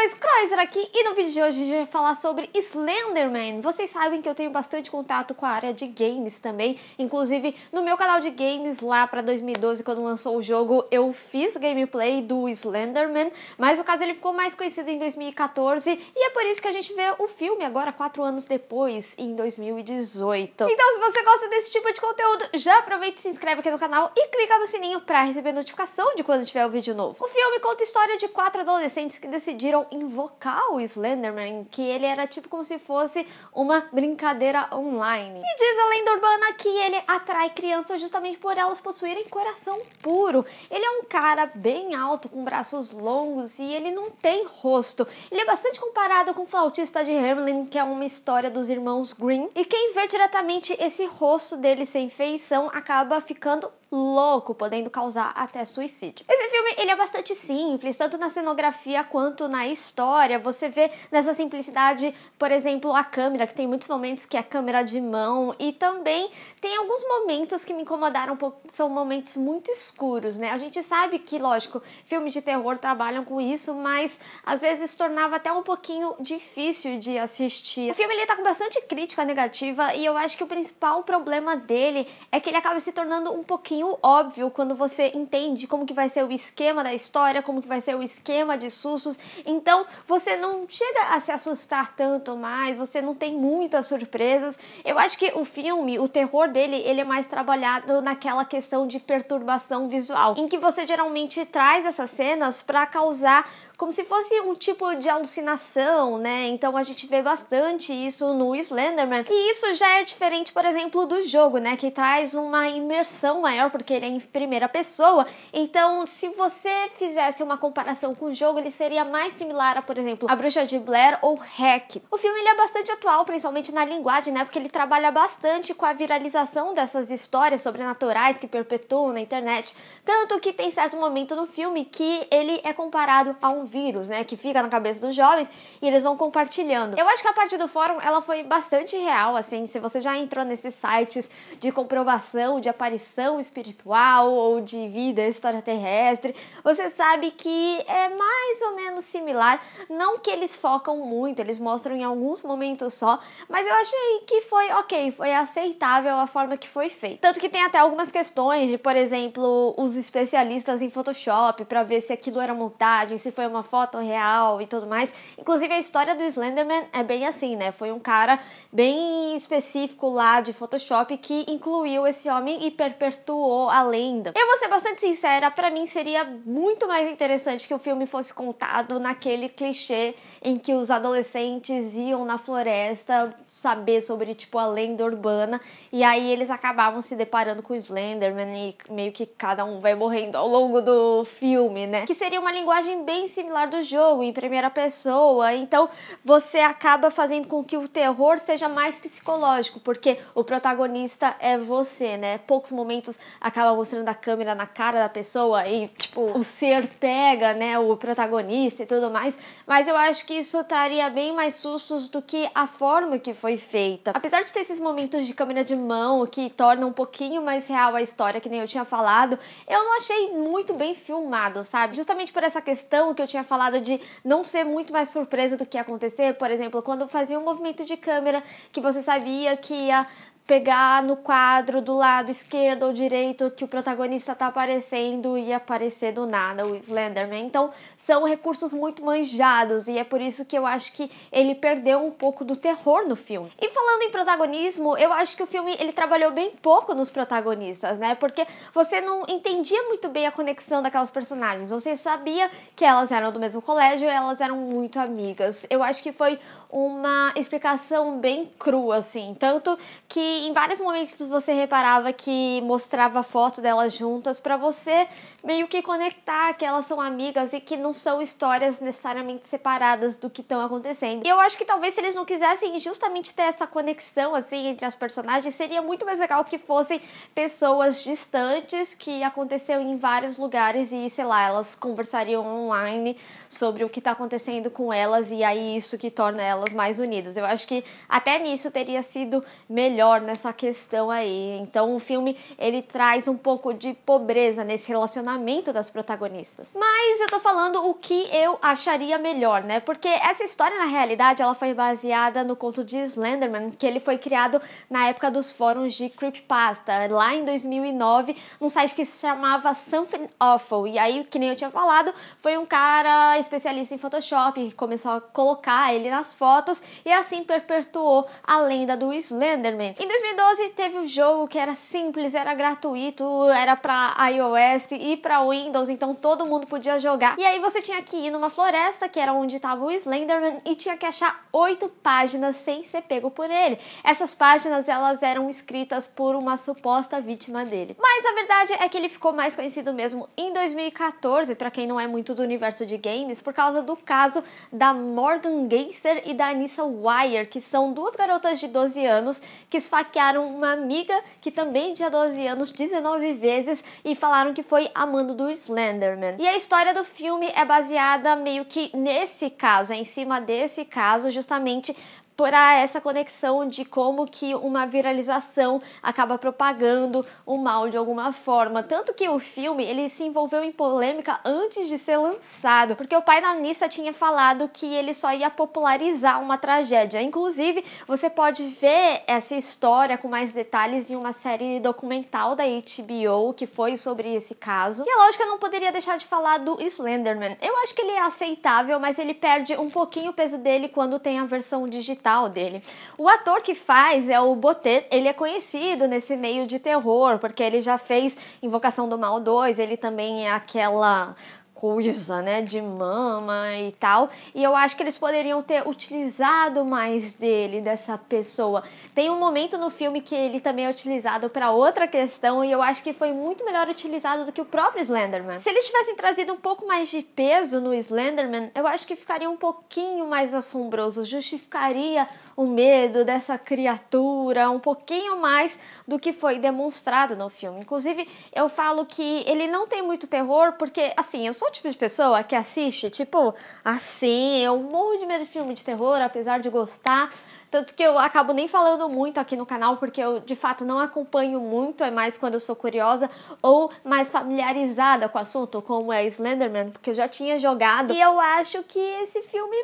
pessoas, Croiser aqui, e no vídeo de hoje a gente vai falar sobre Slenderman. Vocês sabem que eu tenho bastante contato com a área de games também, inclusive no meu canal de games lá pra 2012, quando lançou o jogo, eu fiz gameplay do Slenderman, mas no caso ele ficou mais conhecido em 2014 e é por isso que a gente vê o filme agora 4 anos depois, em 2018. Então se você gosta desse tipo de conteúdo, já aproveita e se inscreve aqui no canal e clica no sininho pra receber notificação de quando tiver o vídeo novo. O filme conta a história de 4 adolescentes que decidiram invocar o Slenderman, que ele era tipo como se fosse uma brincadeira online. E diz a lenda urbana que ele atrai crianças justamente por elas possuírem coração puro. Ele é um cara bem alto, com braços longos e ele não tem rosto. Ele é bastante comparado com o flautista de Hamelin, que é uma história dos irmãos Grimm. E quem vê diretamente esse rosto dele sem feição acaba ficando louco, podendo causar até suicídio. Esse filme, ele é bastante simples, tanto na cenografia quanto na história. Você vê nessa simplicidade, por exemplo, a câmera, que tem muitos momentos que é câmera de mão, e também tem alguns momentos que me incomodaram um pouco, são momentos muito escuros, né? A gente sabe que, lógico, filmes de terror trabalham com isso, mas às vezes tornava até um pouquinho difícil de assistir. O filme, ele tá com bastante crítica negativa, e eu acho que o principal problema dele é que ele acaba se tornando um pouquinho óbvio quando você entende como que vai ser o esquema da história, como que vai ser o esquema de sustos. Então você não chega a se assustar tanto mais, você não tem muitas surpresas. Eu acho que o filme, o terror dele, ele é mais trabalhado naquela questão de perturbação visual, em que você geralmente traz essas cenas para causar como se fosse um tipo de alucinação, né? Então a gente vê bastante isso no Slenderman. E isso já é diferente, por exemplo, do jogo, né? Que traz uma imersão maior, porque ele é em primeira pessoa. Então, se você fizesse uma comparação com o jogo, ele seria mais similar a, por exemplo, A Bruxa de Blair ou Hack. O filme, ele é bastante atual, principalmente na linguagem, né? Porque ele trabalha bastante com a viralização dessas histórias sobrenaturais que perpetuam na internet. Tanto que tem certo momento no filme que ele é comparado a um vírus, né, que fica na cabeça dos jovens e eles vão compartilhando. Eu acho que a parte do fórum, ela foi bastante real, assim, se você já entrou nesses sites de comprovação de aparição espiritual ou de vida extraterrestre, você sabe que é mais ou menos similar, não que eles focam muito, eles mostram em alguns momentos só, mas eu achei que foi ok, foi aceitável a forma que foi feita. Tanto que tem até algumas questões de, por exemplo, os especialistas em Photoshop para ver se aquilo era montagem, se foi uma foto real e tudo mais. Inclusive a história do Slenderman é bem assim, né? Foi um cara bem específico lá de Photoshop que incluiu esse homem e perpetuou a lenda. Eu vou ser bastante sincera, pra mim seria muito mais interessante que o filme fosse contado naquele clichê em que os adolescentes iam na floresta saber sobre, tipo, a lenda urbana, e aí eles acabavam se deparando com o Slenderman e meio que cada um vai morrendo ao longo do filme, né? Que seria uma linguagem bem similar do jogo, em primeira pessoa, então você acaba fazendo com que o terror seja mais psicológico, porque o protagonista é você, né? Poucos momentos acaba mostrando a câmera na cara da pessoa e, tipo, o ser pega, né, o protagonista e tudo mais, mas eu acho que isso traria bem mais sustos do que a forma que foi feita. Apesar de ter esses momentos de câmera de mão que tornam um pouquinho mais real a história, que nem eu tinha falado, eu não achei muito bem filmado, sabe? Justamente por essa questão que eu tinha falado de não ser muito mais surpresa do que ia acontecer. Por exemplo, quando fazia um movimento de câmera que você sabia que ia pegar no quadro do lado esquerdo ou direito que o protagonista tá aparecendo e aparecer do nada o Slenderman. Então são recursos muito manjados e é por isso que eu acho que ele perdeu um pouco do terror no filme. E falando em protagonismo, eu acho que o filme, ele trabalhou bem pouco nos protagonistas, né? Porque você não entendia muito bem a conexão daquelas personagens. Você sabia que elas eram do mesmo colégio e elas eram muito amigas. Eu acho que foi uma explicação bem crua, assim. Tanto que em vários momentos você reparava que mostrava fotos delas juntas pra você meio que conectar que elas são amigas e que não são histórias necessariamente separadas do que estão acontecendo. E eu acho que talvez se eles não quisessem justamente ter essa conexão, assim, entre as personagens, seria muito mais legal que fossem pessoas distantes que aconteceu em vários lugares e, sei lá, elas conversariam online sobre o que tá acontecendo com elas e aí isso que torna elas mais unidas. Eu acho que até nisso teria sido melhor, nessa questão aí. Então o filme, ele traz um pouco de pobreza nesse relacionamento das protagonistas. Mas eu tô falando o que eu acharia melhor, né? Porque essa história, na realidade, ela foi baseada no conto de Slenderman, que ele foi criado na época dos fóruns de creepypasta, lá em 2009, num site que se chamava Something Awful. E aí, que nem eu tinha falado, foi um cara especialista em Photoshop que começou a colocar ele nas fotos e assim perpetuou a lenda do Slenderman. Em 2012 teve um jogo que era simples, era gratuito, era para iOS e para Windows, então todo mundo podia jogar. E aí você tinha que ir numa floresta, que era onde estava o Slenderman, e tinha que achar 8 páginas sem ser pego por ele. Essas páginas, elas eram escritas por uma suposta vítima dele. Mas a verdade é que ele ficou mais conhecido mesmo em 2014, para quem não é muito do universo de games, por causa do caso da Morgan Geyser e da Anissa Weier, que são duas garotas de 12 anos que esfaquearam uma amiga que também tinha 12 anos 19 vezes e falaram que foi amando do Slenderman. E a história do filme é baseada meio que nesse caso, em cima desse caso, justamente por essa conexão de como que uma viralização acaba propagando o mal de alguma forma. Tanto que o filme, ele se envolveu em polêmica antes de ser lançado, porque o pai da Anissa tinha falado que ele só ia popularizar uma tragédia. Inclusive, você pode ver essa história com mais detalhes em uma série documental da HBO, que foi sobre esse caso. E é lógico que eu não poderia deixar de falar do Slenderman. Eu acho que ele é aceitável, mas ele perde um pouquinho o peso dele quando tem a versão digital dele. O ator que faz é o Botet, ele é conhecido nesse meio de terror, porque ele já fez Invocação do Mal 2, ele também é aquela coisa, né, de mama e tal, e eu acho que eles poderiam ter utilizado mais dele, dessa pessoa. Tem um momento no filme que ele também é utilizado para outra questão e eu acho que foi muito melhor utilizado do que o próprio Slenderman. Se eles tivessem trazido um pouco mais de peso no Slenderman, eu acho que ficaria um pouquinho mais assombroso, justificaria o medo dessa criatura um pouquinho mais do que foi demonstrado no filme. Inclusive, eu falo que ele não tem muito terror porque, assim, eu sou o tipo de pessoa que assiste, tipo, assim, eu morro de medo de filme de terror, apesar de gostar, tanto que eu acabo nem falando muito aqui no canal, porque eu, de fato, não acompanho muito, é mais quando eu sou curiosa ou mais familiarizada com o assunto, como é Slenderman, porque eu já tinha jogado, e eu acho que esse filme...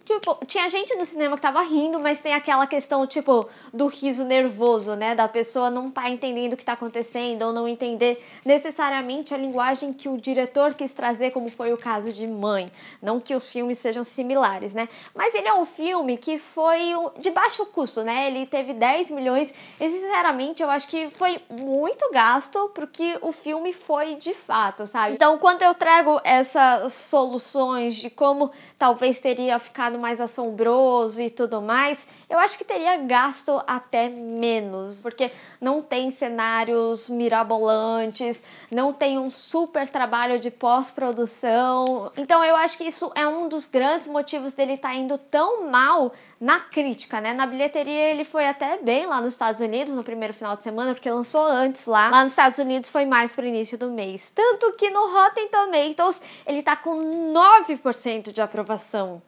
Tipo, tinha gente no cinema que tava rindo, mas tem aquela questão, tipo, do riso nervoso, né? Da pessoa não tá entendendo o que tá acontecendo ou não entender necessariamente a linguagem que o diretor quis trazer, como foi o caso de Mãe. Não que os filmes sejam similares, né? Mas ele é um filme que foi de baixo custo, né? Ele teve 10 milhões e, sinceramente, eu acho que foi muito gasto pro que o filme foi de fato, sabe? Então, quando eu trago essas soluções de como talvez teria ficado mais assombroso e tudo mais, eu acho que teria gasto até menos, porque não tem cenários mirabolantes, não tem um super trabalho de pós-produção, então eu acho que isso é um dos grandes motivos dele estar indo tão mal na crítica, né? Na bilheteria ele foi até bem lá nos Estados Unidos no primeiro final de semana, porque lançou antes lá. Lá nos Estados Unidos foi mais pro início do mês. Tanto que no Rotten Tomatoes ele tá com 9% de aprovação.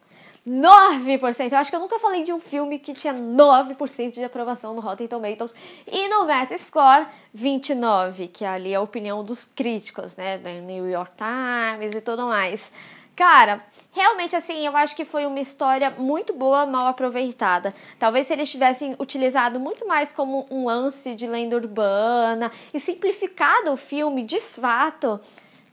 9%! Eu acho que eu nunca falei de um filme que tinha 9% de aprovação no Rotten Tomatoes. E no Metascore, 29%, que ali é a opinião dos críticos, né? Da New York Times e tudo mais. Cara, realmente assim, eu acho que foi uma história muito boa, mal aproveitada. Talvez se eles tivessem utilizado muito mais como um lance de lenda urbana e simplificado o filme de fato,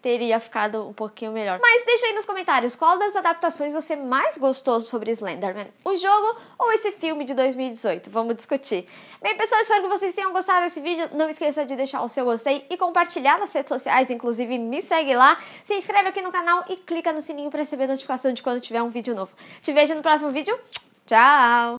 teria ficado um pouquinho melhor. Mas deixa aí nos comentários qual das adaptações você mais gostou sobre Slenderman, o jogo ou esse filme de 2018? Vamos discutir. Bem, pessoal, espero que vocês tenham gostado desse vídeo. Não esqueça de deixar o seu gostei e compartilhar nas redes sociais, inclusive me segue lá, se inscreve aqui no canal e clica no sininho para receber notificação de quando tiver um vídeo novo. Te vejo no próximo vídeo. Tchau!